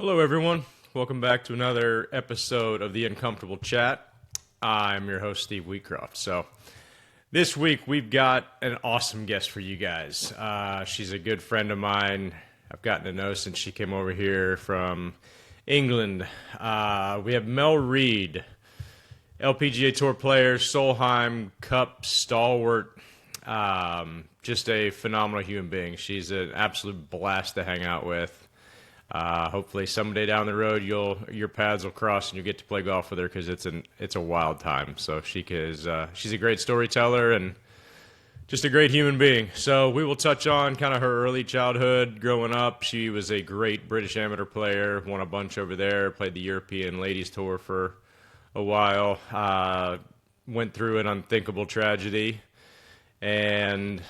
Hello, everyone. Welcome back to another episode of The Uncomfortable Chat. I'm your host, Steve Wheatcroft. So, this week we've got an awesome guest for you guys. She's a good friend of mine. I've gotten to know since she came over here from England. We have Mel Reid, LPGA Tour player, Solheim Cup stalwart. Just a phenomenal human being. She's an absolute blast to hang out with. Hopefully someday down the road your paths will cross and you get to play golf with her because it's a wild time. So she's a great storyteller and just a great human being. So we will touch on kind of her early childhood growing up. She was a great British amateur player, won a bunch over there, played the European Ladies Tour for a while, went through an unthinkable tragedy, and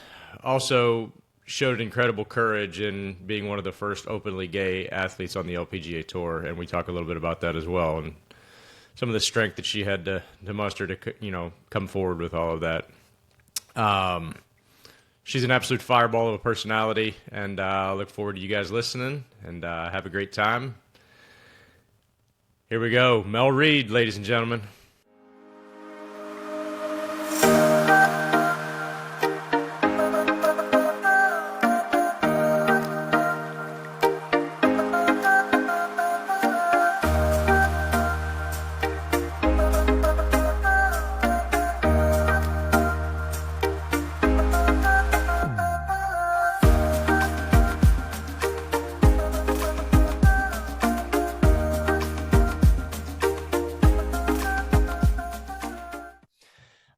also showed incredible courage in being one of the first openly gay athletes on the LPGA Tour, and we talk a little bit about that as well, and some of the strength that she had to muster to come forward with all of that. She's an absolute fireball of a personality, and I look forward to you guys listening, and have a great time. Here we go. Mel Reid, ladies and gentlemen.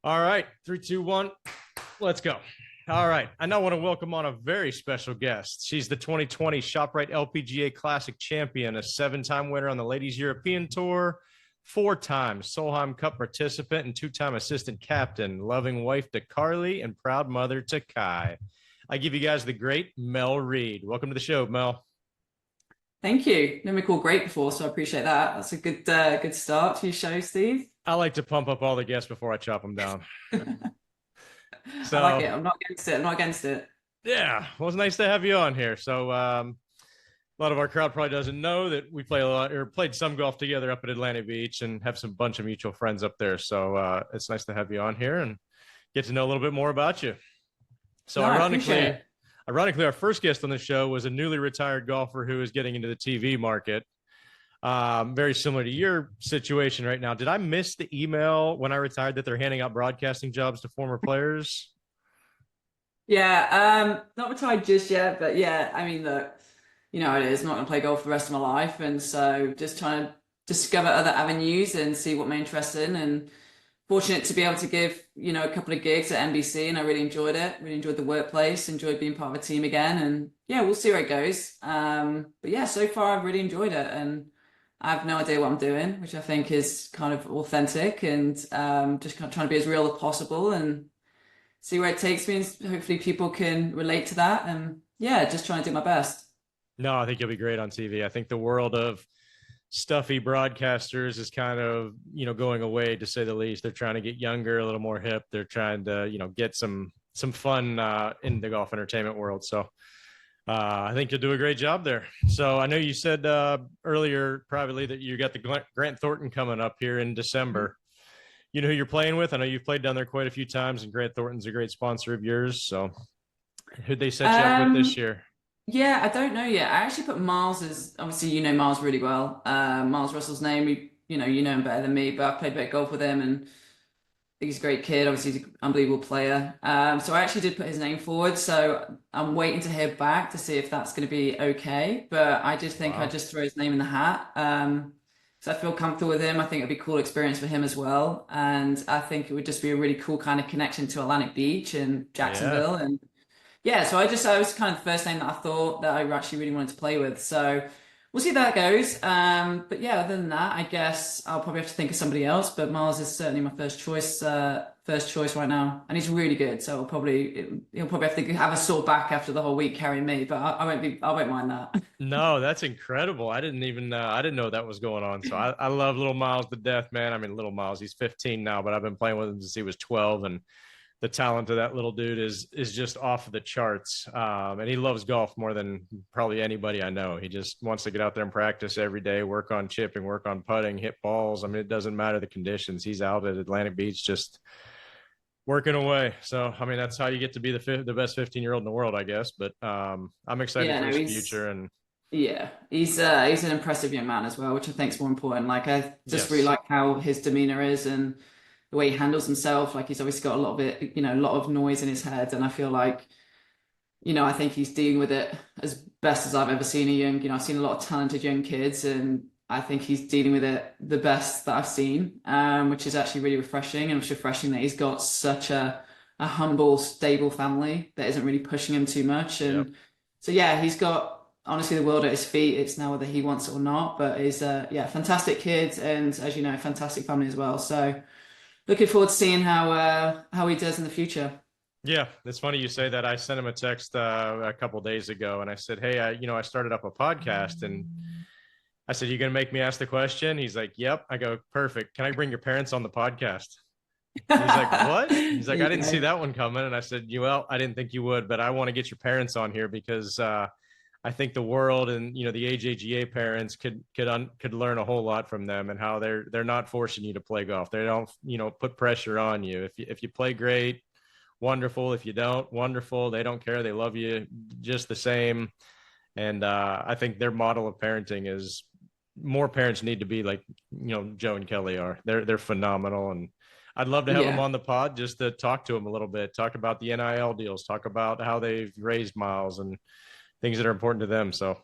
All right, 3, 2, 1, let's go. All right, I now want to welcome on a very special guest. She's the 2020 ShopRite LPGA Classic champion, a 7-time winner on the Ladies European Tour, 4-time Solheim Cup participant, and 2-time assistant captain, loving wife to Carly and proud mother to Kai. I give you guys the great Mel Reid. Welcome to the show, Mel. Thank you. Never been called great before, so I appreciate that. That's a good start to your show, Steve. I like to pump up all the guests before I chop them down. I like it. I'm not against it. Yeah, well, it's nice to have you on here. So a lot of our crowd probably doesn't know that we play a lot or played some golf together up at Atlantic Beach and have some bunch of mutual friends up there. So it's nice to have you on here and get to know a little bit more about you. So ironically, our first guest on the show was a newly retired golfer who is getting into the TV market. Very similar to your situation right now. Did I miss the email when I retired that they're handing out broadcasting jobs to former players? Yeah, not retired just yet, but yeah, I mean, look, you know how it is. I'm not going to play golf for the rest of my life, and so just trying to discover other avenues and see what my interest in. And fortunate to be able to give, a couple of gigs at NBC, and I really enjoyed it. Really enjoyed the workplace, enjoyed being part of a team again, and yeah, we'll see where it goes. But yeah, so far I've really enjoyed it, and I have no idea what I'm doing, which I think is kind of authentic, and just kind of trying to be as real as possible and see where it takes me. And hopefully people can relate to that. And yeah, just trying to do my best. No, I think you'll be great on TV. I think the world of stuffy broadcasters is kind of, going away, to say the least. They're trying to get younger, a little more hip. They're trying to, get some fun in the golf entertainment world. So I think you'll do a great job there. So I know you said earlier privately that you got the Grant Thornton coming up here in December. You know who you're playing with? I know you've played down there quite a few times, and Grant Thornton's a great sponsor of yours. So who'd they set you up with this year? Yeah, I don't know yet. I actually put Miles as, obviously you know Miles really well. Miles Russell's name, you know him better than me, but I played a bit of golf with him, and think he's a great kid. Obviously, he's an unbelievable player. So I actually did put his name forward. So I'm waiting to hear back to see if that's going to be okay. But I did think I'd just throw his name in the hat. So I feel comfortable with him. I think it'd be a cool experience for him as well. And I think it would just be a really cool kind of connection to Atlantic Beach and Jacksonville. And yeah, so I was kind of the first name that I thought that I actually really wanted to play with. So we'll see how that goes. But yeah, other than that, I guess I'll probably have to think of somebody else. But Miles is certainly my first choice right now, and he's really good. So he'll probably have to have a sore back after the whole week carrying me. But I won't mind that. No, that's incredible. I didn't know that was going on. So I love little Miles to death, man. I mean, little Miles, he's 15 now, but I've been playing with him since he was 12, and the talent of that little dude is just off the charts. And he loves golf more than probably anybody I know. He just wants to get out there and practice every day, work on chipping, work on putting, hit balls. I mean, it doesn't matter the conditions. He's out at Atlantic Beach just working away. So, I mean, that's how you get to be the best 15-year-old in the world, I guess. But I'm excited Yeah, for no, his future. And he's an impressive young man as well, which I think is more important. Like I just really yes, like how his demeanor is and the way he handles himself. Like he's obviously got a lot of it, a lot of noise in his head, and I feel like, I think he's dealing with it as best as I've ever seen a young, I've seen a lot of talented young kids, and I think he's dealing with it the best that I've seen, which is actually really refreshing. And it's refreshing that he's got such a humble, stable family that isn't really pushing him too much. yep, And so, yeah, he's got honestly the world at his feet. It's now whether he wants it or not, but he's fantastic kid, and as you know, fantastic family as well. So looking forward to seeing how he does in the future. yeah. It's funny you say that. I sent him a text a couple days ago, and I said, "Hey, I started up a podcast, and I said, you gonna make me ask the question?" He's like, "Yep." I go, "Perfect. Can I bring your parents on the podcast?" And he's like, "What?" He's There like, you "I didn't see go. that one coming." And I said, "Well, I didn't think you would, but I want to get your parents on here because I think the world and the AJGA parents could learn a whole lot from them, and how they're not forcing you to play golf. They don't put pressure on you. If you play great, wonderful. If you don't, wonderful. They don't care. They love you just the same." And I think their model of parenting is more parents need to be like Joe and Kelly are. They're phenomenal, and I'd love to have them Yeah. on the pod just to talk to them a little bit, talk about the NIL deals, talk about how they've raised Miles and things that are important to them. So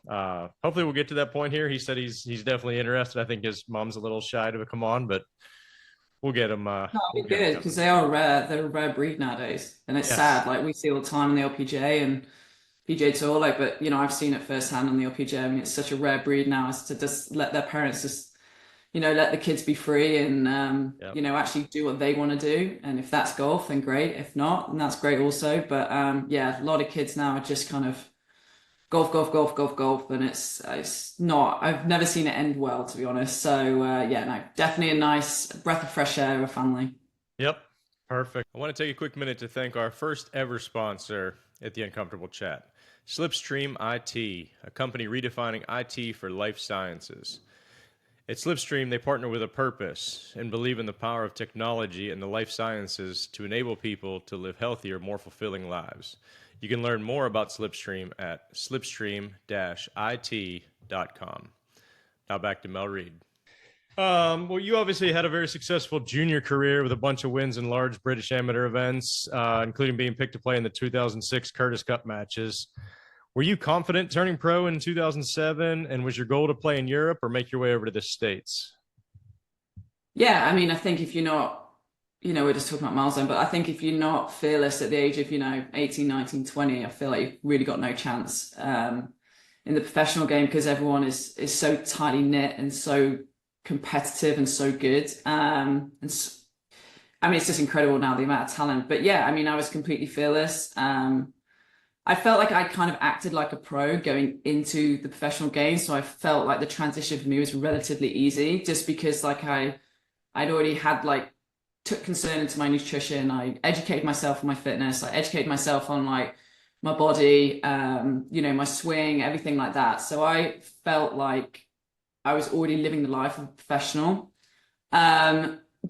hopefully we'll get to that point here. He said he's definitely interested. I think his mom's a little shy to come on, but we'll get him. That'll We'll be get him good coming. because they are rare. They're a rare breed nowadays, and it's Yes. sad. Like we see all the time on the LPGA and PJ Tour. Like, but I've seen it firsthand on the LPGA. I mean, it's such a rare breed now as to just let their parents just, let the kids be free and Yep. actually do what they want to do. And if that's golf, then great. If not, then that's great also. But yeah, a lot of kids now are just kind of golf, golf, golf, golf, golf, and it's not. I've never seen it end well, to be honest. So yeah, no, definitely a nice breath of fresh air of a family. Yep. Perfect. I want to take a quick minute to thank our first ever sponsor at the Uncomfortable Chat, Slipstream IT, a company redefining IT for life sciences. At Slipstream, they partner with a purpose and believe in the power of technology and the life sciences to enable people to live healthier, more fulfilling lives. You can learn more about Slipstream at slipstream-it.com. Now back to Mel Reid. Well, you obviously had a very successful junior career with a bunch of wins in large British amateur events, including being picked to play in the 2006 Curtis Cup matches. Were you confident turning pro in 2007? And was your goal to play in Europe or make your way over to the States? Yeah, I mean, I think if you're not, we're just talking about milestone, but I think if you're not fearless at the age of, 18, 19, 20, I feel like you've really got no chance in the professional game because everyone is so tightly knit and so competitive and so good. I mean, it's just incredible now the amount of talent. But yeah, I mean, I was completely fearless. I felt like I kind of acted like a pro going into the professional game, so I felt like the transition for me was relatively easy, just because I'd already had took concern into my nutrition. I educated myself on my fitness. I educated myself on my body, my swing, everything like that. So I felt like I was already living the life of a professional.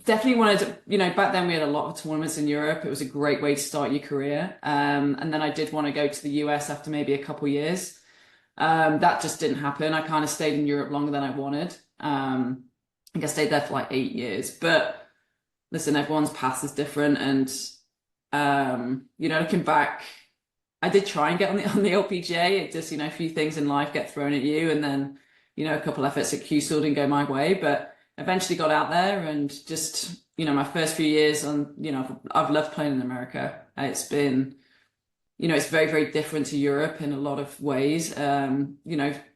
Definitely wanted to, back then we had a lot of tournaments in Europe. It was a great way to start your career. And then I did want to go to the US after maybe a couple years. That just didn't happen. I kind of stayed in Europe longer than I wanted. I think I stayed there for 8 years. But listen, everyone's path is different. And, looking back, I did try and get on the LPGA. It just, a few things in life get thrown at you. And then, a couple efforts at Q still didn't go my way. But eventually got out there and just, my first few years on, I've loved playing in America. It's been, it's very, very different to Europe in a lot of ways.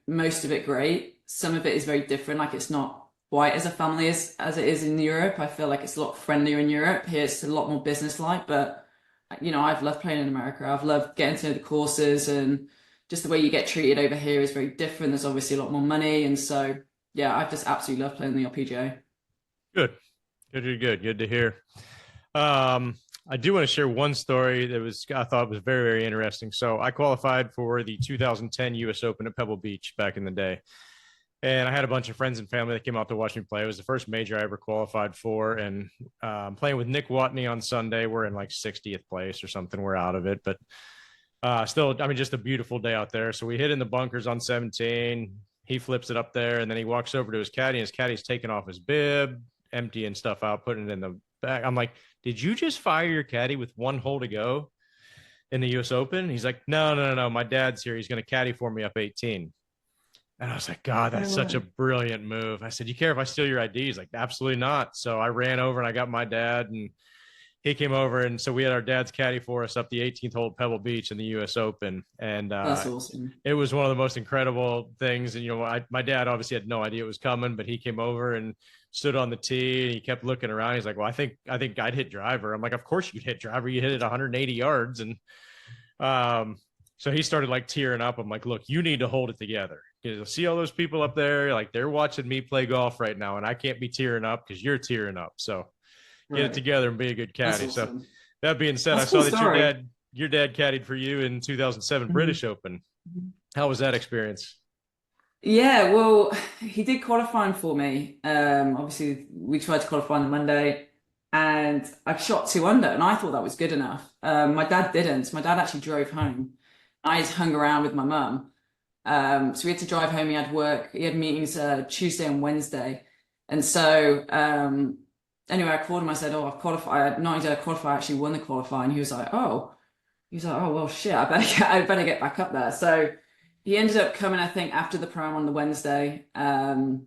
Most of it great. Some of it is very different. Like it's not quite as a family as it is in Europe. I feel like it's a lot friendlier in Europe. Here it's a lot more business-like, but I've loved playing in America. I've loved getting to know the courses and just the way you get treated over here is very different. There's obviously a lot more money. And so, yeah, I've just absolutely loved playing the LPGA. Good. Good to hear. Um, I do want to share one story that I thought was very, very interesting. So I qualified for the 2010 U.S. Open at Pebble Beach back in the day. And I had a bunch of friends and family that came out to watch me play. It was the first major I ever qualified for. And playing with Nick Watney on Sunday. We're in like 60th place or something. We're out of it. But still, I mean, just a beautiful day out there. So we hit in the bunkers on 17. He flips it up there. And then he walks over to his caddy. And his caddy's taking off his bib, emptying stuff out, putting it in the bag. I'm like, did you just fire your caddy with one hole to go in the U.S. Open? He's like, no. My dad's here. He's going to caddy for me up 18. And I was like, God, that's such a brilliant move. I said, you care if I steal your ID? He's like, absolutely not. So I ran over and I got my dad, and he came over. And so we had our dad's caddy for us up the 18th hole at Pebble Beach in the U.S. Open. And That's awesome. It was one of the most incredible things. And, my dad obviously had no idea it was coming, but he came over and stood on the tee and he kept looking around. He's like, well, I think I'd hit driver. I'm like, of course you'd hit driver. You hit it 180 yards. And so he started like tearing up. I'm like, look, you need to hold it together. You see all those people up there, like they're watching me play golf right now, and I can't be tearing up because you're tearing up. So get it together and be a good caddy. Awesome. So that being said, I saw that your dad caddied for you in 2007 British Open. How was that experience? Yeah, well, he did qualifying for me. Obviously, we tried to qualify on the Monday, and I shot 2 under, and I thought that was good enough. My dad didn't. My dad actually drove home. I just hung around with my mum. So we had to drive home. He had work. He had meetings Tuesday and Wednesday. And so anyway, I called him. I said, oh, I've qualified. Not only did I qualify, I actually won the qualifying. He was like, oh. Well, shit, I better get back up there. So he ended up coming, I think, after the prom on the Wednesday. And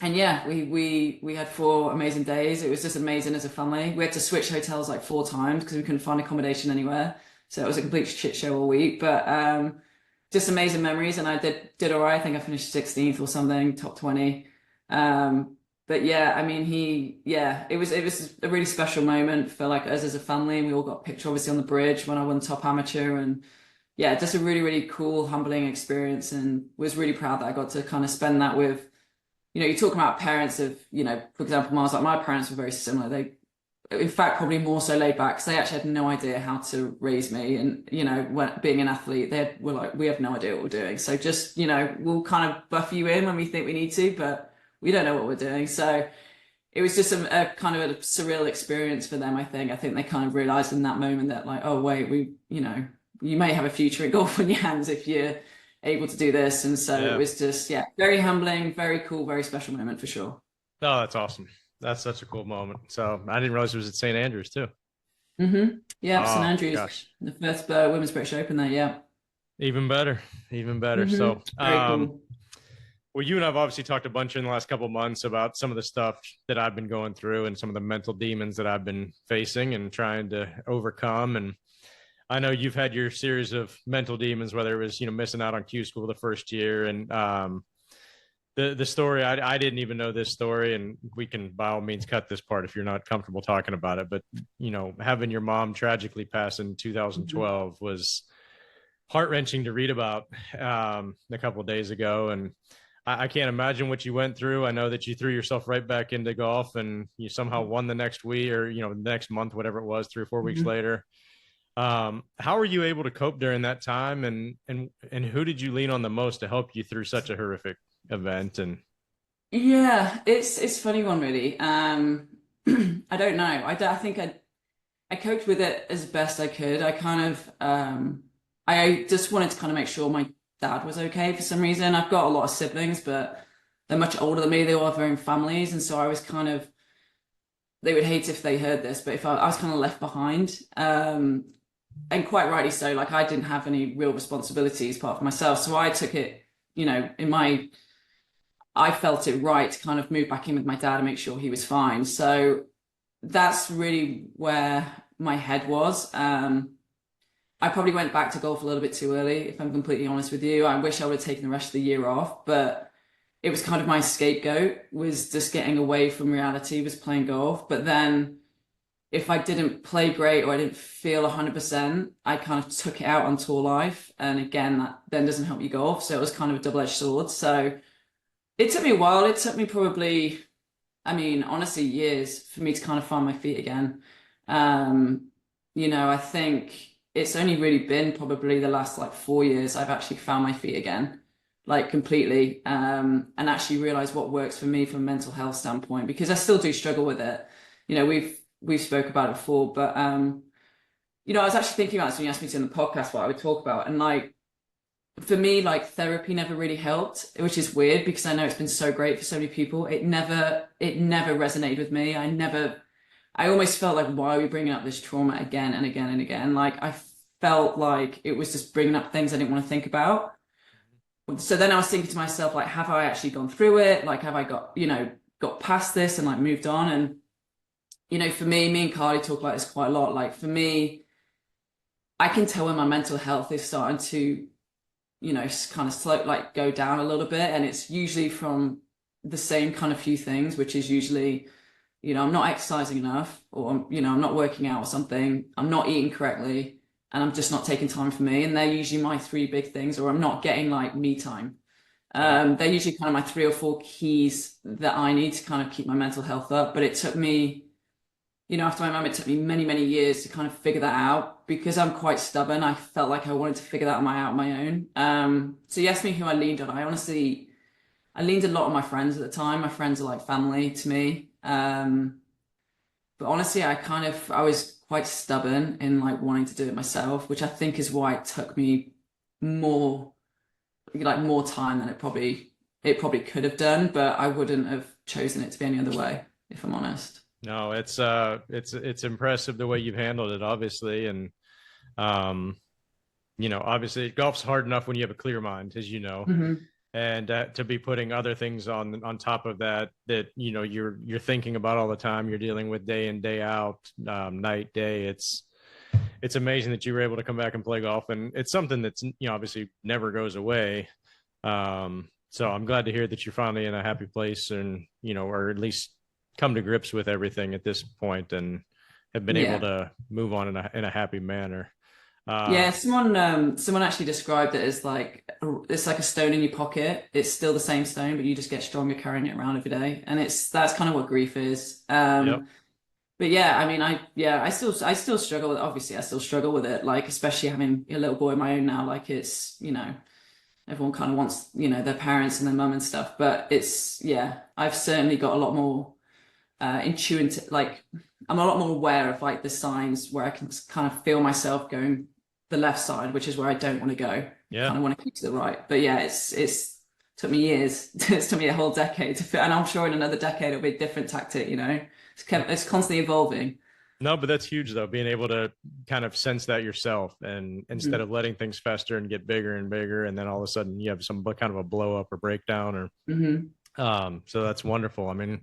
yeah, we had 4 amazing days. It was just amazing as a family. We had to switch hotels like 4 times because we couldn't find accommodation anywhere. So it was a complete shit show all week. But just amazing memories, and I did all right. I think I finished 16th or something, top 20. But yeah, I mean, it was a really special moment for like us as a family. We all got a picture obviously on the bridge when I won top amateur, and yeah, just a really, really cool, humbling experience, and was really proud that I got to kind of spend that with, you talk about parents of, for example, Mars, like my parents were very similar. They, in fact, probably more so laid back because they actually had no idea how to raise me. And, when being an athlete, were like, we have no idea what we're doing. So just, we'll kind of buff you in when we think we need to, but we don't know what we're doing. So it was just a kind of a surreal experience for them, I think. I think they kind of realized in that moment that like, oh, wait, you may have a future in golf in your hands if you're able to do this. And so It was just, very humbling, very cool, very special moment for sure. Oh, that's awesome. That's such a cool moment. So I didn't realize it was at St. Andrews too. Yeah, St. Andrews, gosh. The first Women's British Open there. Yeah. Even better. So, cool. Well, you and I've obviously talked a bunch in the last couple of months about some of the stuff that I've been going through and some of the mental demons that I've been facing and trying to overcome. And I know you've had your series of mental demons, whether it was, missing out on Q school the first year and, the story, I didn't even know this story, and we can by all means cut this part if you're not comfortable talking about it. But, having your mom tragically pass in 2012 was heart-wrenching to read about a couple of days ago. And I can't imagine what you went through. I know that you threw yourself right back into golf and you somehow won the next week or, the next month, whatever it was, 3 or 4 weeks later. How were you able to cope during that time? And who did you lean on the most to help you through such a horrific event? And yeah, it's a funny one really. I don't know. I think I coped with it as best I could. I kind of I just wanted to kind of make sure my dad was okay for some reason. I've got a lot of siblings, but they're much older than me. They all have their own families, and so I was kind of, they would hate if they heard this, but if I was kind of left behind, and quite rightly so. Like I didn't have any real responsibilities apart from myself, so I took it, I felt it right to kind of move back in with my dad and make sure he was fine. So that's really where my head was. I probably went back to golf a little bit too early, if I'm completely honest with you. I wish I would have taken the rest of the year off, but it was kind of my scapegoat, was just getting away from reality, was playing golf. But then if I didn't play great or I didn't feel 100%, I kind of took it out on tour life. And again, that then doesn't help you golf. So it was kind of a double-edged sword. So it took me a while. It took me probably, honestly, years for me to kind of find my feet again. I think it's only really been probably the last like 4 years I've actually found my feet again, like completely, and actually realized what works for me from a mental health standpoint, because I still do struggle with it. We've spoke about it before, but I was actually thinking about this when you asked me to in the podcast what I would talk about, and like for me, like therapy never really helped, which is weird because I know it's been so great for so many people. It never resonated with me. I almost felt like, why are we bringing up this trauma again and again and again? Like I felt like it was just bringing up things I didn't want to think about. So then I was thinking to myself, like, have I actually gone through it? Like, have I got past this and like moved on? And, for me and Carly talk about this quite a lot. Like for me, I can tell when my mental health is starting to, kind of slow, like go down a little bit. And it's usually from the same kind of few things, which is usually, I'm not exercising enough, or I'm not working out or something. I'm not eating correctly, and I'm just not taking time for me. And they're usually my three big things, or I'm not getting like me time. Yeah. They're usually kind of my three or four keys that I need to kind of keep my mental health up. But it took me, after my mum, it took me many, many years to kind of figure that out because I'm quite stubborn. I felt like I wanted to figure that out on my own. So you asked me who I leaned on. I leaned a lot on my friends at the time. My friends are like family to me. But honestly, I was quite stubborn in like wanting to do it myself, which I think is why it took me more, more time than it probably could have done, but I wouldn't have chosen it to be any other way, if I'm honest. No, it's impressive the way you've handled it, obviously, and um, obviously golf's hard enough when you have a clear mind, as you know, Hmm. and to be putting other things on top of that you're thinking about all the time, you're dealing with day in day out, night day. It's amazing that you were able to come back and play golf, and it's something that's obviously never goes away. So I'm glad to hear that you're finally in a happy place, and or at least come to grips with everything at this point, and have been able Yeah. to move on in a happy manner. Yeah, uh someone actually described it as like it's like a stone in your pocket. It's still the same stone, but you just get stronger carrying it around every day. And that's kind of what grief is. yep. But yeah, I mean, I still struggle with obviously I still struggle with it, like especially having a little boy of my own now. Like it's, everyone kind of wants, their parents and their mum and stuff. But it's, yeah, I've certainly got a lot more intuitive, like I'm a lot more aware of like the signs where I can kind of feel myself going the left side, which is where I don't want to go. Yeah. Kind of want to keep to the right. But yeah, it's took me years. It's took me a whole decade to fit, and I'm sure in another decade it'll be a different tactic. It's constantly evolving. No, but that's huge though, being able to kind of sense that yourself, and instead Mhm. of letting things fester and get bigger and bigger, and then all of a sudden you have some kind of a blow up or breakdown, or Mhm. so that's wonderful. I mean,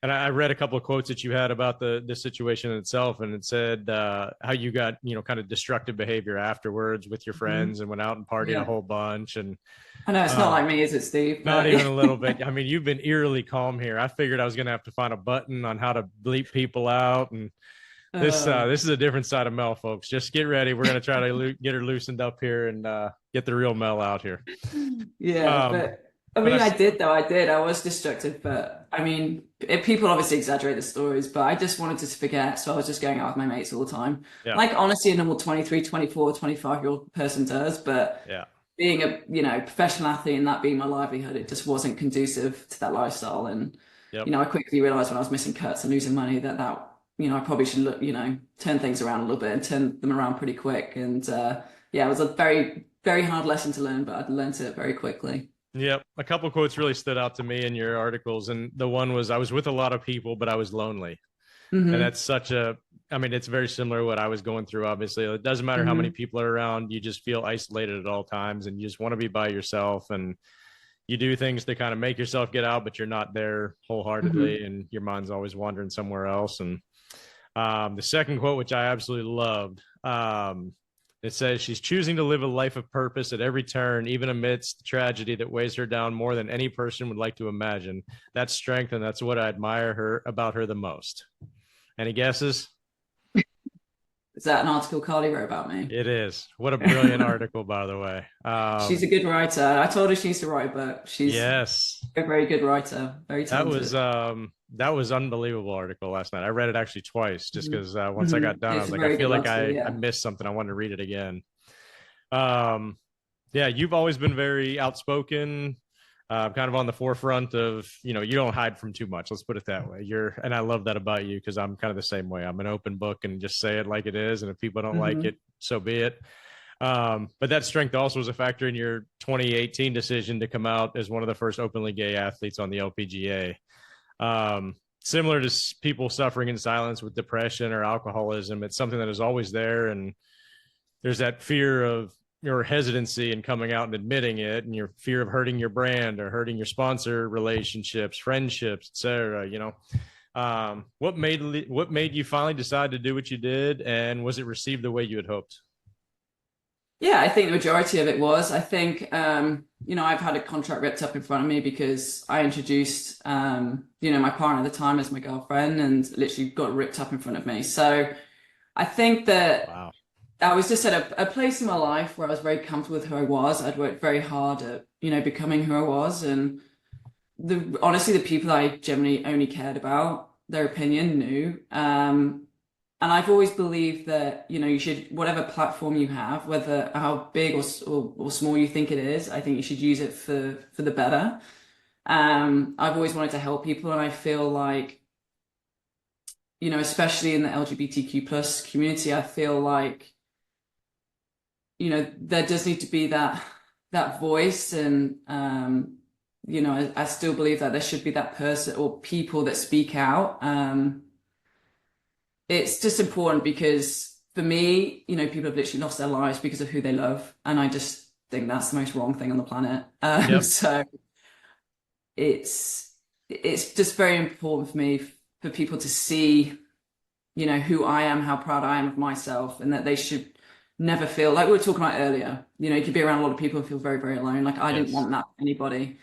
and I read a couple of quotes that you had about the situation itself, and it said how you got kind of destructive behavior afterwards with your Mhm. friends and went out and partied a Yeah. whole bunch, and I know it's not um, like me, is it, Steve? not But even a little bit. I mean, you've been eerily calm here. I figured I was going to have to find a button on how to bleep people out, and uh, this is a different side of Mel, folks. Just get ready. We're going to try to get her loosened up here, and get the real Mel out here. yeah, Um, but I but mean, I did though. I did. I was destructive, but I mean, people obviously exaggerate the stories, but I just wanted to forget, so I was just going out with my mates all the time. yeah, Like honestly, a normal 23, 24, 25-year-old person does, but yeah, being a, professional athlete and that being my livelihood, it just wasn't conducive to that lifestyle. And, yep. I quickly realized when I was missing cuts and losing money that, I probably should look, turn things around a little bit and turn them around pretty quick. And yeah, it was a very, very hard lesson to learn, but I learned it very quickly. Yep. A couple of quotes really stood out to me in your articles. And the one was, I was with a lot of people, but I was lonely. And Hmm. that's I mean, it's very similar to what I was going through. Obviously, it doesn't matter how many Hmm. people are around. You just feel isolated at all times, and you just want to be by yourself. And you do things to kind of make yourself get out, but you're not there wholeheartedly, Hmm. and your mind's always wandering somewhere else. And the second quote, which I absolutely loved, it says, "She's choosing to live a life of purpose at every turn, even amidst the tragedy that weighs her down more than any person would like to imagine. That's strength, and that's what I admire about her the most." Any guesses? Is that an article Carly wrote about me? It is. What a brilliant article, by the way. She's a good writer. I told her she needs to write a book. She's Yes, a very good writer, very that was talented. that was unbelievable article last night. I read it actually twice just Mhm. because once I Mhm. got done, I It's was a like, I very feel good like article, I yeah. missed something. I wanted to read it again. Um, yeah, you've always been very outspoken, kind of on the forefront of, you don't hide from too much. Let's put it that way. And I love that about you because I'm kind of the same way. I'm an open book and just say it like it is. And if people don't like Hmm. it, so be it. But that strength also was a factor in your 2018 decision to come out as one of the first openly gay athletes on the LPGA. Similar to people suffering in silence with depression or alcoholism, it's something that is always there. And there's that fear of your hesitancy in coming out and admitting it, and your fear of hurting your brand or hurting your sponsor relationships, friendships, etc. What made you finally decide to do what you did, and was it received the way you had hoped? Yeah, I think the majority of it was. I think, I've had a contract ripped up in front of me because I introduced, my partner at the time as my girlfriend and literally got ripped up in front of me. So I think that Wow. I was just at a place in my life where I was very comfortable with who I was. I'd worked very hard at, becoming who I was. And honestly, the people I generally only cared about, their opinion, knew. And I've always believed that, you should, whatever platform you have, whether how big or small you think it is, I think you should use it for the better. I've always wanted to help people, and I feel like, especially in the LGBTQ plus community, I feel like, there does need to be that voice, and I still believe that there should be that person or people that speak out. It's just important because for me, people have literally lost their lives because of who they love, and I just think that's the most wrong thing on the planet. Yep. So it's it's just very important for me for people to see, who I am, how proud I am of myself, and that they should never feel like we were talking about earlier. You could be around a lot of people and feel very, very alone. Like I didn't Yes. want that for anybody.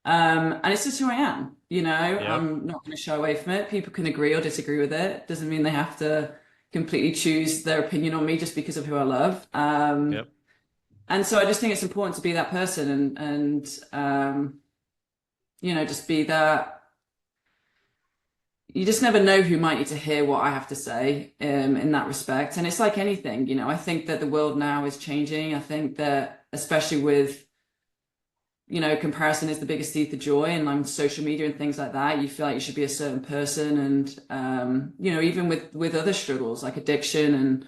And it's just who I am. Yep. I'm not going to shy away from it. People can agree or disagree with it. Doesn't mean they have to completely choose their opinion on me just because of who I love. Yep. And so I just think it's important to be that person and just be that. You just never know who might need to hear what I have to say in that respect. And it's like anything, I think that the world now is changing. I think that especially with, comparison is the biggest thief of joy, and on social media and things like that, you feel like you should be a certain person. And even with other struggles like addiction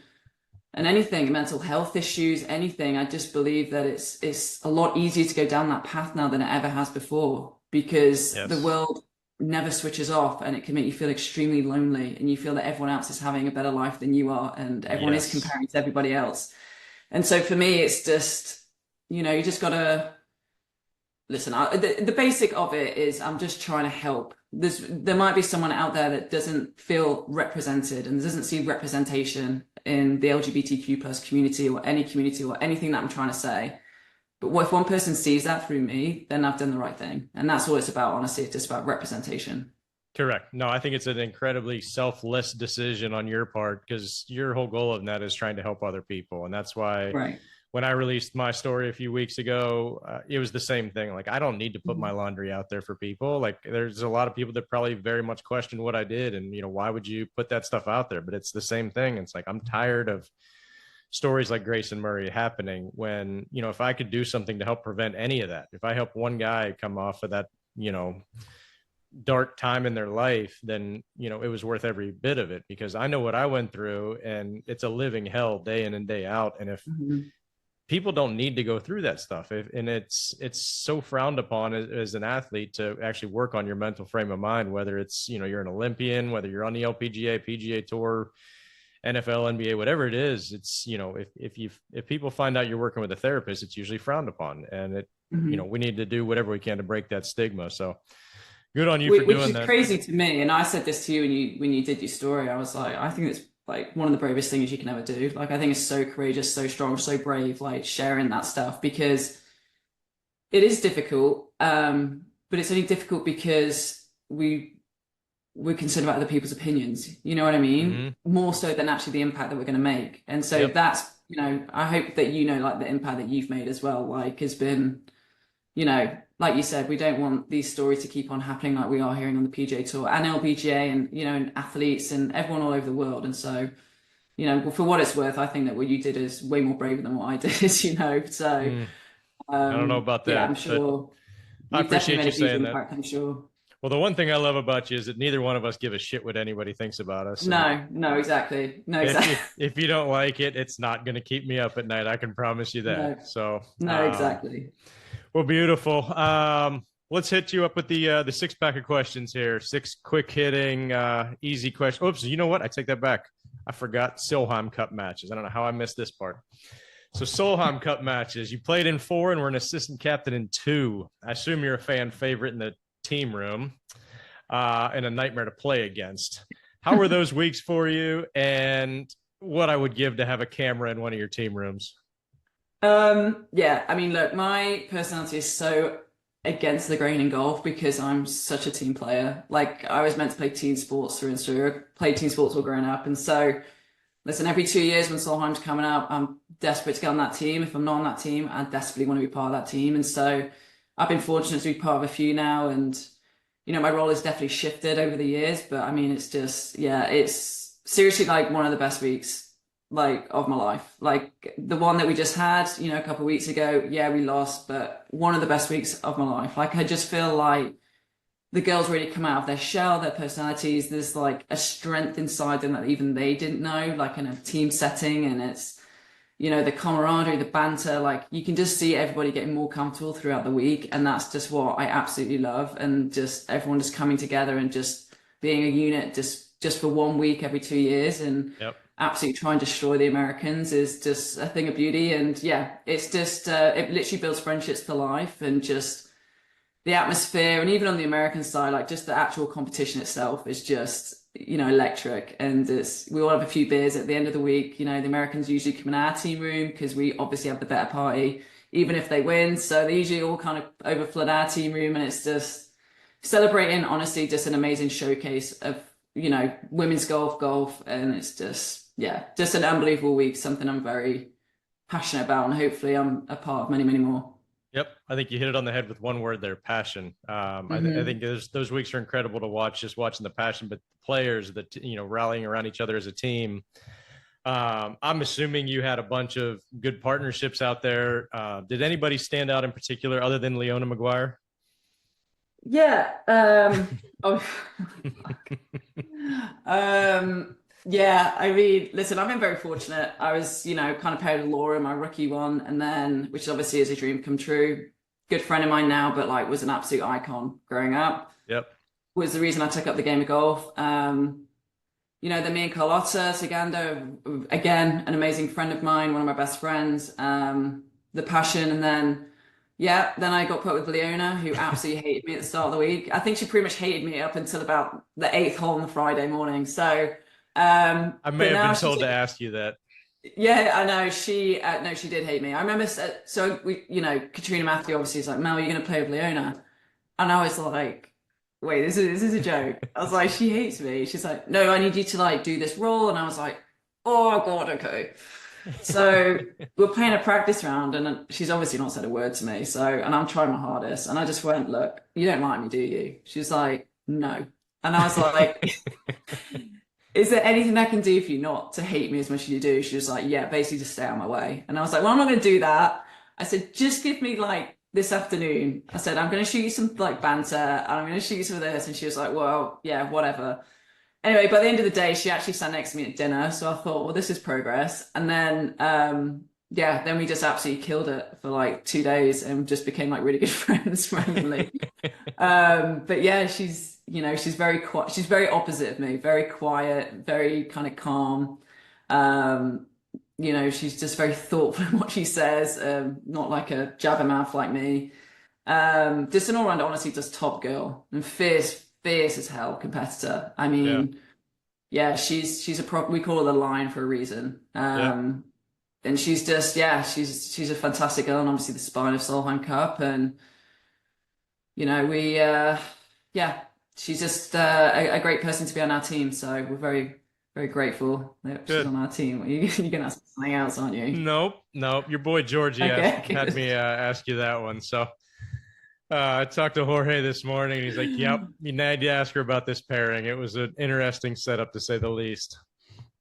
and anything, mental health issues, anything, I just believe that it's a lot easier to go down that path now than it ever has before, because the Yes. world never switches off, and it can make you feel extremely lonely, and you feel that everyone else is having a better life than you are, and everyone is Yes. comparing to everybody else. And so for me, it's just, you just gotta listen. The basic of it is I'm just trying to help. There might be someone out there that doesn't feel represented and doesn't see representation in the LGBTQ plus community or any community or anything that I'm trying to say. But if one person sees that through me, then I've done the right thing. And that's all it's about, honestly. It's just about representation. Correct. No, I think it's an incredibly selfless decision on your part because your whole goal of that is trying to help other people. And that's why Right. when I released my story a few weeks ago, it was the same thing. Like, I don't need to put my Mhm. laundry out there for people. Like, there's a lot of people that probably very much question what I did. And, why would you put that stuff out there? But it's the same thing. It's like, I'm tired of stories like Grayson Murray happening when, if I could do something to help prevent any of that, if I help one guy come off of that, dark time in their life, then it was worth every bit of it because I know what I went through and it's a living hell day in and day out. And if Mhm. people don't need to go through that stuff, and it's so frowned upon as an athlete to actually work on your mental frame of mind, whether it's you're an Olympian, whether you're on the LPGA, PGA Tour, NFL, NBA, whatever it is. It's if people find out you're working with a therapist, it's usually frowned upon, and Mhm. we need to do whatever we can to break that stigma. So good on you for Which doing is that. crazy to me. And I said this to you when you did your story. I was like, I think it's like one of the bravest things you can ever do. Like, I think it's so courageous, so strong, so brave, like sharing that stuff because it is difficult. But it's only difficult because we're concerned about other people's opinions. You know what I mean? Mm-hmm. More so than actually the impact that we're going to make. And so Yep. that's, I hope that like the impact that you've made as well, like has been like you said, we don't want these stories to keep on happening like we are hearing on the PGA Tour and LPGA and, and athletes and everyone all over the world. And so, for what it's worth, I think that what you did is way more braver than what I did, So, Mm, I don't know about yeah, I'm that, but sure I you've definitely appreciate you made a huge saying that. impact, I'm sure. Well, the one thing I love about you is that neither one of us give a shit what anybody thinks about us. And No, no, exactly. No, if exactly. if if you don't like it, it's not going to keep me up at night. I can promise you that. No, So, no, exactly. well, beautiful. Let's hit you up with the six pack of questions here. Six quick hitting, easy questions. Oops, you know what? I take that back. I forgot Solheim Cup matches. I don't know how I missed this part. So Solheim Cup matches. You played in 4 and were an assistant captain in 2. I assume you're a fan favorite in the team room, and a nightmare to play against. How were those weeks for you? And what I would give to have a camera in one of your team rooms? Yeah, I mean, look, my personality is so against the grain in golf because I'm such a team player. Like, I was meant to play team sports through and through. Played team sports all growing up, and so listen, every 2 years when Solheim's coming up, I'm desperate to get on that team. If I'm not on that team, I desperately want to be part of that team. And so I've been fortunate to be part of a few now. And, my role has definitely shifted over the years. But I mean, it's just, yeah, it's seriously like one of the best weeks like of my life. Like the one that we just had, a couple of weeks ago. Yeah, we lost, but one of the best weeks of my life. Like I just feel like the girls really come out of their shell, their personalities. There's like a strength inside them that even they didn't know, like in a team setting. And it's, the camaraderie, the banter, like you can just see everybody getting more comfortable throughout the week. And that's just what I absolutely love. And just everyone just coming together and just being a unit just for 1 week every 2 years and Yep. absolutely try and destroy the Americans is just a thing of beauty. And yeah, it's just, it literally builds friendships for life and just, the atmosphere and even on the American side, like just the actual competition itself is just, electric. And we all have a few beers at the end of the week. The Americans usually come in our team room because we obviously have the better party, even if they win. So they usually all kind of overflood our team room and it's just celebrating, honestly, just an amazing showcase of, women's golf. And it's just, yeah, just an unbelievable week, something I'm very passionate about. And hopefully I'm a part of many, many more. Yep, I think you hit it on the head with one word there: passion. I think those weeks are incredible to watch. Just watching the passion, but the players that rallying around each other as a team. I'm assuming you had a bunch of good partnerships out there. Did anybody stand out in particular other than Leona Maguire? Yeah. Oh, yeah. I mean, listen, I've been very fortunate. I was, kind of paired with Laura, my rookie one, and then, which obviously is a dream come true. Good friend of mine now, but like was an absolute icon growing up. Yep. Was the reason I took up the game of golf. Then me and Carlotta Sagando, again, an amazing friend of mine, one of my best friends. The passion, and then. Yeah, then I got put with Leona, who absolutely hated me at the start of the week. I think she pretty much hated me up until about the eighth hole on the Friday morning. So, I may but have now been told to ask you that. yeah, I know she, no, she did hate me. I remember, so we, Katrina Matthew obviously is like, Mel, you're going to play with Leona. And I was like, wait, this is a joke. I was like, she hates me. She's like, no, I need you to like do this role. And I was like, oh God, okay. So we're playing a practice round, and she's obviously not said a word to me. So, and I'm trying my hardest, and I just went, "Look, you don't like me, do you?" She's like, "No," and I was like, "Is there anything I can do for you not to hate me as much as you do?" She was like, "Yeah, basically just stay out of my way." And I was like, "Well, I'm not going to do that." I said, "Just give me like this afternoon." I said, "I'm going to shoot you some like banter, and I'm going to shoot you some of this." And she was like, "Well, yeah, whatever." Anyway, by the end of the day, she actually sat next to me at dinner. So I thought, well, this is progress. And then, yeah, then we just absolutely killed it for like 2 days and just became like really good friends randomly. But yeah, she's very quiet. She's very opposite of me, very quiet, very kind of calm. Um, she's just very thoughtful in what she says, not like a jabbermouth like me. Just an all-round, honestly, just top girl and fierce as hell competitor. I Yeah. mean, yeah, she's a we call her the Lion for a reason. Yeah. And she's just, yeah, she's a fantastic girl and obviously the spine of Solheim Cup. And, yeah, she's just a great person to be on our team. So we're very, very grateful that she's Good. on our team. You're going to ask something else, aren't you? Nope. Nope. Your boy Georgie Okay, had good. me ask you that one. So I talked to Jorge this morning. He's like, "Yep, you need to ask her about this pairing. It was an interesting setup, to say the least."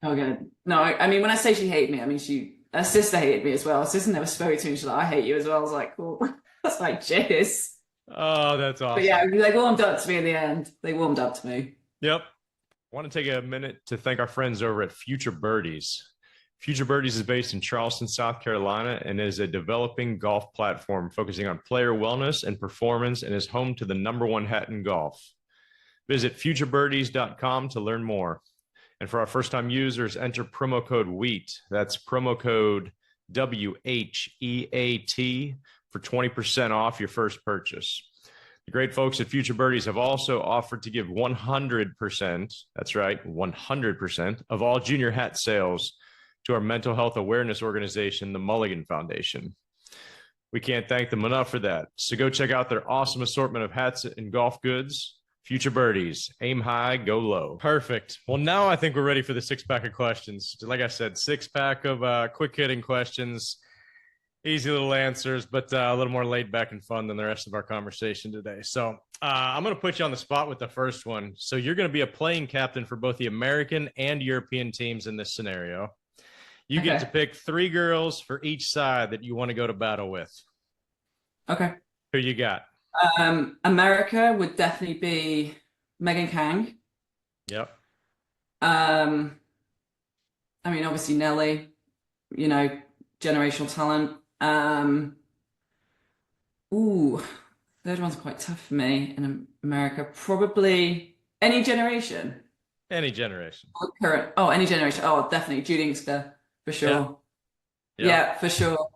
Oh, good. No, I mean, when I say she hated me, I mean, her sister hated me as well. Her sister never spoke to me. She's like, I hate you as well. I was like, cool. That's like, cheers. Oh, that's But yeah, awesome. they warmed up to me in the end. They warmed up to me. Yep. I want to take a minute to thank our friends over at Future Birdies. Future Birdies is based in Charleston, South Carolina, and is a developing golf platform focusing on player wellness and performance, and is home to the #1 hat in golf. Visit futurebirdies.com to learn more. And for our first-time users, enter promo code WHEAT. That's promo code WHEAT for 20% off your first purchase. The great folks at Future Birdies have also offered to give 100%, that's right, 100% of all junior hat sales to our mental health awareness organization, the Mulligan Foundation. We can't thank them enough for that. So go check out their awesome assortment of hats and golf goods. Future Birdies, aim high, go low. Perfect. Well, now I think we're ready for the 6-pack of questions. Like I said, 6-pack of quick hitting questions, easy little answers, but a little more laid back and fun than the rest of our conversation today. So I'm going to put you on the spot with the first one. So you're going to be a playing captain for both the American and European teams in this scenario. You get to pick 3 girls for each side that you want to go to battle with. Okay. Who you got? America would definitely be Megan Kang. Yep. I mean, obviously Nelly, generational talent. Third one's quite tough for me in America. Probably any generation. Any generation. Current. Oh, any generation. Oh, definitely Judy Inkster for sure. Yeah, for sure.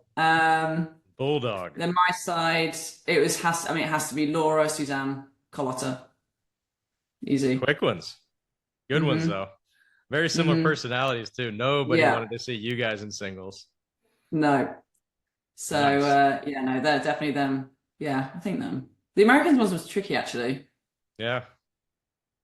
Bulldog. Then my side, it has to be Laura Suzanne Carlotta. Easy. Quick ones. Good ones, though. Very similar personalities, too. Nobody wanted to see you guys in singles. No. So, nice. They're definitely them. Yeah, I think them. The Americans ones was tricky, actually. Yeah.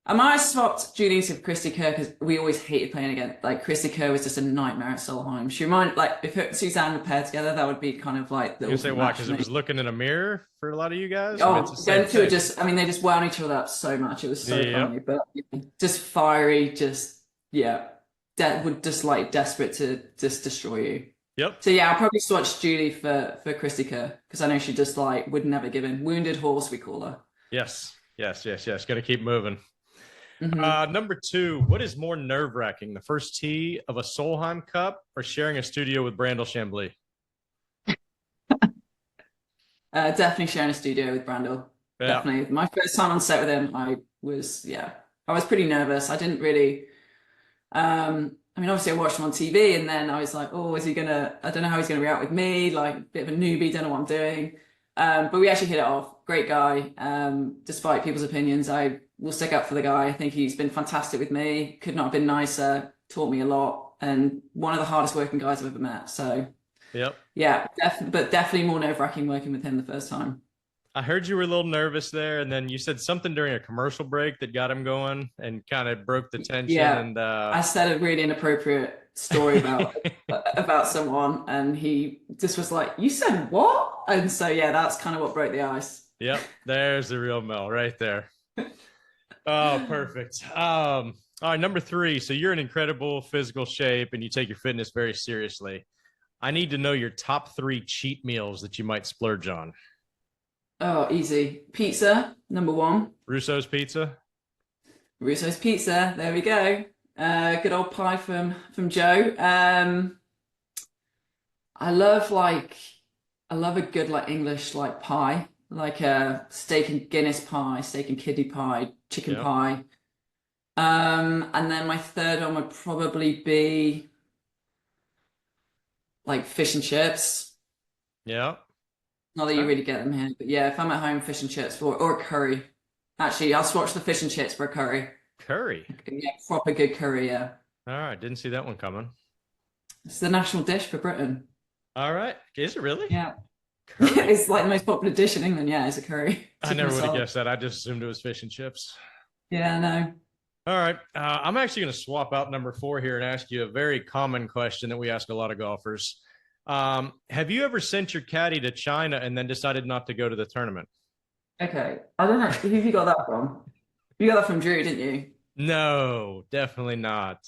I might have swapped Judy for Christy Kerr because we always hated playing against. Like, Christy Kerr was just a nightmare at Solheim. She reminded, like, if her and Suzanne were paired together, that would be kind of like the. You say why? Because it was looking in a mirror for a lot of you guys. Oh, them two they just wound each other up so much. It was so funny, but just fiery, would just like desperate to just destroy you. Yep. So yeah, I'll probably swatch Julie for Christy Kerr because I know she just like would never give in. Wounded horse, we call her. Yes. Got to keep moving. Number 2, what is more nerve-wracking, the first tee of a Solheim Cup or sharing a studio with Brandel Chambly? Definitely sharing a studio with Brandel. Yeah. Definitely. My first time on set with him, I was pretty nervous. I didn't really, obviously I watched him on TV and then I was like, oh, I don't know how he's going to react with me, like a bit of a newbie, don't know what I'm doing. But we actually hit it off. Great guy. Despite people's opinions, I will stick up for the guy. I think he's been fantastic with me. Could not have been nicer. Taught me a lot, and one of the hardest working guys I've ever met. So, but definitely more nerve-wracking working with him the first time. I heard you were a little nervous there, and then you said something during a commercial break that got him going and kind of broke the tension. Yeah, and I said a really inappropriate story about someone, and he just was like, "You said what?" And so that's kind of what broke the ice. Yep, there's the real Mel right there. Oh, perfect. All right, number 3. So you're in incredible physical shape and you take your fitness very seriously. I need to know your top 3 cheat meals that you might splurge on. Oh, easy. Pizza, number 1. Russo's Pizza. Russo's Pizza. There we go. Good old pie from Joe. I love a good like English like pie, like a steak and Guinness pie, steak and kidney pie, chicken pie. And then my third one would probably be like fish and chips. Yeah. Not that you really get them here, but yeah, if I'm at home, fish and chips or a curry. Actually, I'll swatch the fish and chips for a curry. Curry? Yeah, proper good curry, yeah. All right, didn't see that one coming. It's the national dish for Britain. All right. Is it really? Yeah. It's like the most popular dish in England. Yeah, it's a curry. I never would have guessed that. I just assumed it was fish and chips. Yeah, I know. All right. I'm actually going to swap out number 4 here and ask you a very common question that we ask a lot of golfers. Have you ever sent your caddy to China and then decided not to go to the tournament? Okay. I don't know. Who have you got that from? You got that from Drew, didn't you? No, definitely not.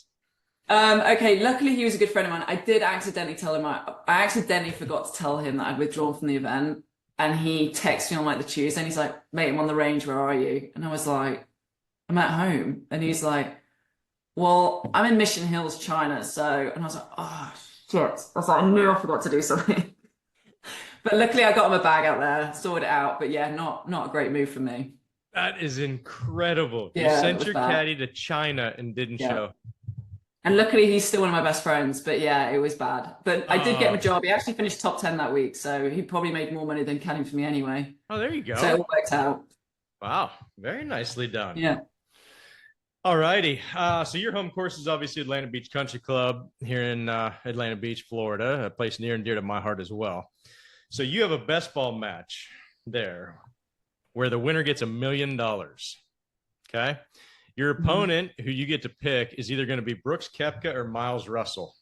Okay, luckily he was a good friend of mine. I did accidentally tell him I accidentally forgot to tell him that I'd withdrawn from the event. And he texted me on like the Tuesday and he's like, mate, I'm on the range, where are you? And I was like, I'm at home. And he's like, well, I'm in Mission Hills, China. So, and I was like, oh shit. I was like, I knew I forgot to do something. But luckily I got him a bag out there, sorted it out. But yeah, not a great move for me. That is incredible. You Yeah, it sent was your bad. caddy to China and didn't Yeah. show. And luckily, he's still one of my best friends. But yeah, it was bad. But I did get him a Oh, job. He actually finished top 10 that week. So he probably made more money than caddying for me anyway. oh, there you So it go. all worked out. Wow, very nicely done. Yeah. All righty. So your home course is obviously Atlantic Beach Country Club here in Atlantic Beach, Florida, a place near and dear to my heart as well. So you have a best ball match there where the winner gets $1 million. Okay. Your Mhm. opponent, who you get to pick, is either going to be Brooks Koepka or Miles Russell.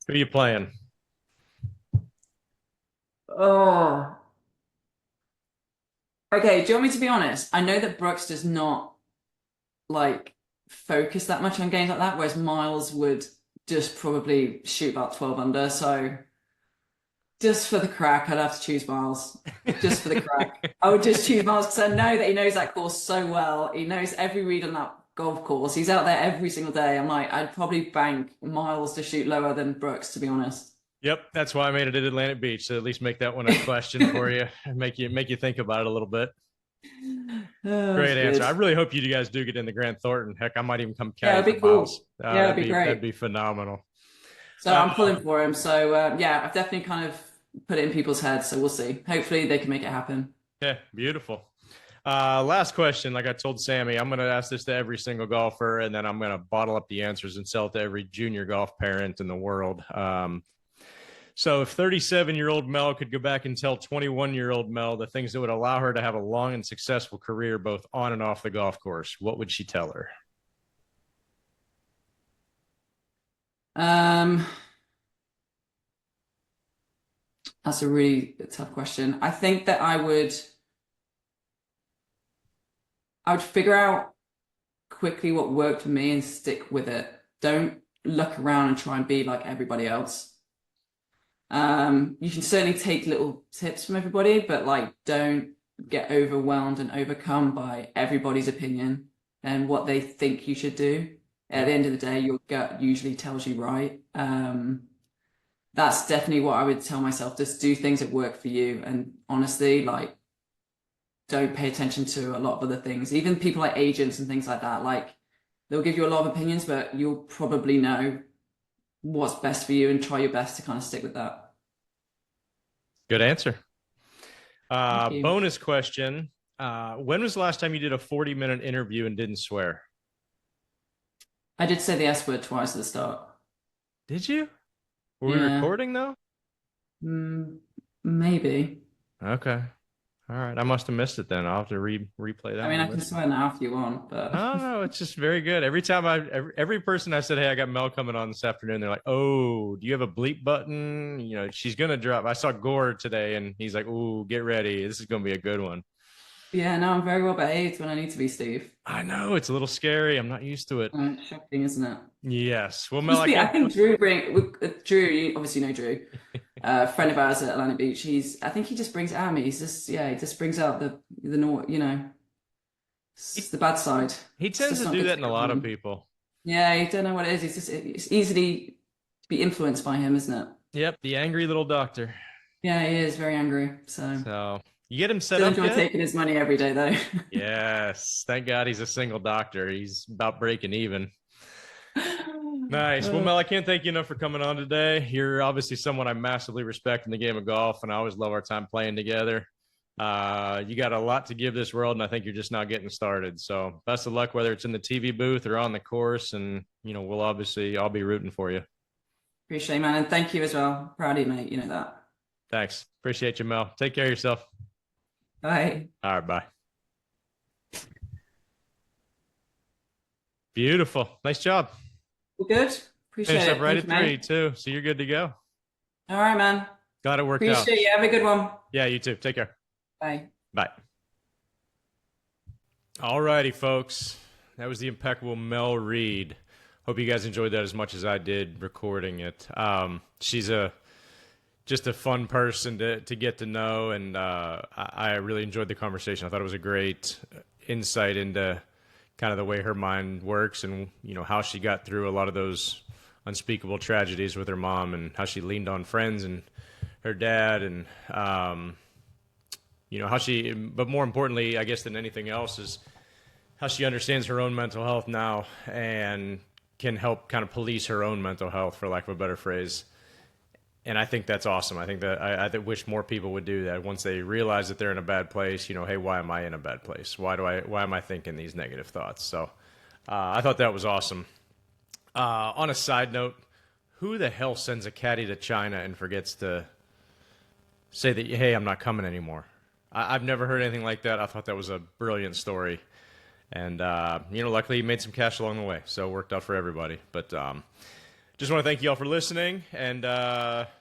Who are you playing? Oh. Okay. Do you want me to be honest? I know that Brooks does not like focus that much on games like that, whereas Miles would just probably shoot about 12 under. So just for the crack, I'd have to choose Miles. Just for the crack. I would just choose Miles because I know that he knows that course so well. He knows every read on that golf course. He's out there every single day. I'm like, I'd probably bank Miles to shoot lower than Brooks, to be honest. Yep, that's why I made it at Atlantic Beach. So at least make that one a question for you and make you think about it a little bit. Oh, that's Great answer. good. I really hope you guys do get in the Grand Thornton. Heck, I might even come Yeah, caddy it'd for be Miles. cool. Yeah, it'd be That'd great. be phenomenal. So Uh, I'm pulling for him. So yeah, I've definitely kind of put it in people's heads. So we'll see. Hopefully they can make it happen. yeah, beautiful. Last question. Like I told Sammy, I'm going to ask this to every single golfer, and then I'm going to bottle up the answers and sell it to every junior golf parent in the world. So if 37-year-old Mel could go back and tell 21-year-old Mel the things that would allow her to have a long and successful career both on and off the golf course, what would she tell her? Um, that's a really tough question. I think that I would figure out quickly what worked for me and stick with it. Don't look around and try and be like everybody else. You can certainly take little tips from everybody, but like don't get overwhelmed and overcome by everybody's opinion and what they think you should do. At Yep. the end of the day, your gut usually tells you right. That's definitely what I would tell myself. Just do things that work for you. And honestly, like don't pay attention to a lot of other things. Even people like agents and things like that, like they'll give you a lot of opinions, but you'll probably know what's best for you and try your best to kind of stick with that. Good answer. Thank you. Bonus question. When was the last time you did a 40-minute interview and didn't swear? I did say the S word twice at the start. Did you? Were we Yeah. recording though? Mm, maybe. Okay. All right. I must have missed it then. I'll have to replay that I mean, one I and can listen. swear now if you want, but No, no, it's just very good. Every time every person I said, hey, I got Mel coming on this afternoon, they're like, oh, do you have a bleep button? You know, she's gonna drop. I saw Gore today, and he's like, ooh, get ready. This is gonna be a good one. yeah, no, I'm very well behaved when I need to be, Steve. I know it's a little scary. I'm not used to it. Shocking, isn't it? Yes. Well, Mel, Used I to be, I can't. think Drew, you obviously know Drew, a friend of ours at Atlantic Beach. I think he just brings it out of me. Yeah, he just brings out He, the bad side. he It's tends just to not do good that to in be a lot of around. people. Yeah, you don't know what it is. It's easily to be influenced by him, isn't it? Yep, the angry little doctor. Yeah, he is very angry. So So you get him set still up enjoy yet? taking his money every day, though. Yes. Thank God he's a single doctor. He's about breaking even. Nice. Well, Uh, Mel, I can't thank you enough for coming on today. You're obviously someone I massively respect in the game of golf, and I always love our time playing together. You got a lot to give this world, and I think you're just now getting started. So best of luck, whether it's in the TV booth or on the course. And, I'll be rooting for you. Appreciate it, man, and thank you as well. Proud of you, mate. You know that. Thanks. Appreciate you, Mel. Take care of yourself. Bye. All right. Bye. Beautiful. Nice job. All good. Appreciate Finished up it. right Thank at you, three, mate. too. So you're good to go. All right, man. Glad it worked out. Appreciate you. Have a good one. Yeah, you too. Take care. Bye. Bye. All righty, folks. That was the impeccable Mel Reid. Hope you guys enjoyed that as much as I did recording it. She's just a fun person to get to know, and I really enjoyed the conversation. I thought it was a great insight into kind of the way her mind works, and how she got through a lot of those unspeakable tragedies with her mom, and how she leaned on friends and her dad, and how she, but more importantly, I guess than anything else, is how she understands her own mental health now and can help kind of police her own mental health, for lack of a better phrase. And I think that's awesome. I think that I wish more people would do that once they realize that they're in a bad place. Hey, why am I in a bad place? Why am I thinking these negative thoughts? So I thought that was awesome. On a side note, who the hell sends a caddy to China and forgets to say that, hey, I'm not coming anymore? I've never heard anything like that. I thought that was a brilliant story. And, luckily he made some cash along the way, so it worked out for everybody. But just want to thank you all for listening, and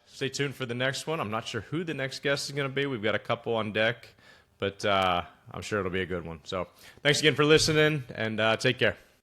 stay tuned for the next one. I'm not sure who the next guest is going to be. We've got a couple on deck, but I'm sure it'll be a good one. So thanks again for listening, and take care.